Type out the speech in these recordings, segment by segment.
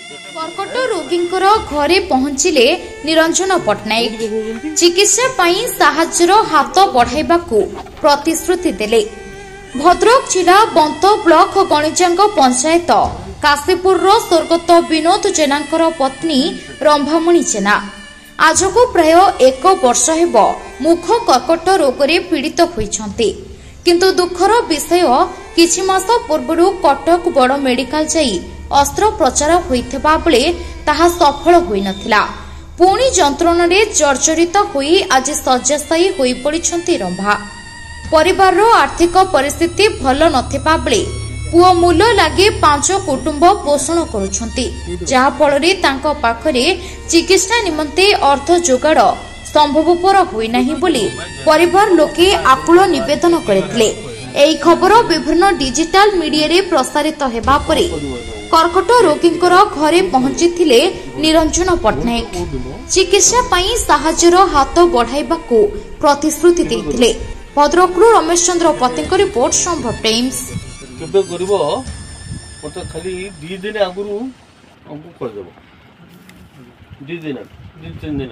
कर्कट रोगींकर घरे पहुंचिले निरंजन पट्टनायक चिकित्सा पाई साहाय्यर हाथ बढ़ाइबाकू प्रतिश्रुति देले। भद्रक जिला बंत ब्लॉक गणिजांग पंचायत काशीपुर स्वर्गत विनोद जेनांकर पत्नी रंभामणि जेना आजको प्राय 1 वर्ष हेब मुख कर्कट रोगरे पीड़ित होइछन्ते। किंतु दुखर विषय किछि मास पूर्व कटक बड़ मेडिकल जाई अस्त्रोपचार होइथिबा बेले ताहा सफल होई नथिला। पुणी जंत्रणरे जर्जरित होई आज शय्याशायी होई पड़िछन्ती रंभा। परिवार आर्थिक परिस्थिति भल नथिबा बेले पुओ मूल लागे 5 कुटुंब पोषण करुछन्ती, जहा फलरे तांको पाखरे चिकित्सा निमंते अर्थ जोगाड़ संभवपर होई नाही बोली परिवार लोके आकुल निवेदन करथिले। एई खबर विभिन्न डिजिटल मीडिया रे प्रसारित हेबा परे कर्कट रोगींकर घरे पहुंचिथिले निरंजन पट्टनायक। चिकित्सा पाई साहाय्यर हाथ बढ़ाइबाकू प्रतिश्रुति देथिले। भद्रकरू रमेश चंद्र पतिक रिपोर्ट संभव टाइम्स। केबे करबो मते खाली 2 दिन आगुरु हमको कर देबो 2 दिन 3 दिन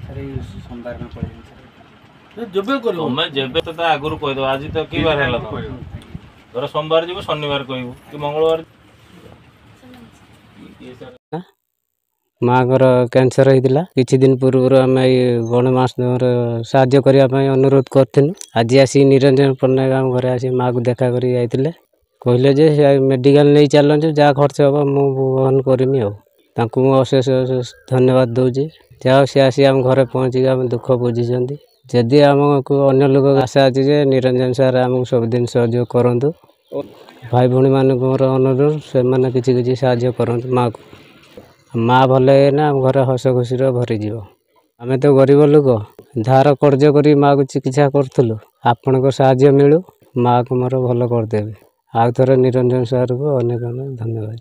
अरे सोमवार में पड़ सर जबे करबो मैं जेबे तो आगुरु कह दो। आज तो की बार हैला धर सोमवार जीव शनिवार कहबो कि मंगलवार माँगर कैंसर होता किछि दिन पूर्व आम गणमास साहाय्य करने अनुरोध करूँ। आज आसी निरंजन पट्टनायक आम घर आसी माँ को देखा कर कहले जे मेडिकल नहीं चलु जहाँ खर्च हम मु वहन करमी अशेष अशेष धन्यवाद दूचे। जहाँ सी आसी आम घर पहुँचिक आम दुख बुझी जदि आमको अन्य लोक आशा अच्छी जे निरंजन सार आमको सबुदिन सहयोग करूँ। भाई भौणी मान अनुरोध से मैंने किसी साहाय्य करूँ माँ को। माँ भले ना घर हस खुशी भरीज। आम तो गरीब लोक धार कर्ज कर माँ को चिकित्सा करूँ। आपण को साहाय्य मिलू माँ को मोर भल करदेवी। आउ थे निरंजन सार को अनेक धन्यवाद।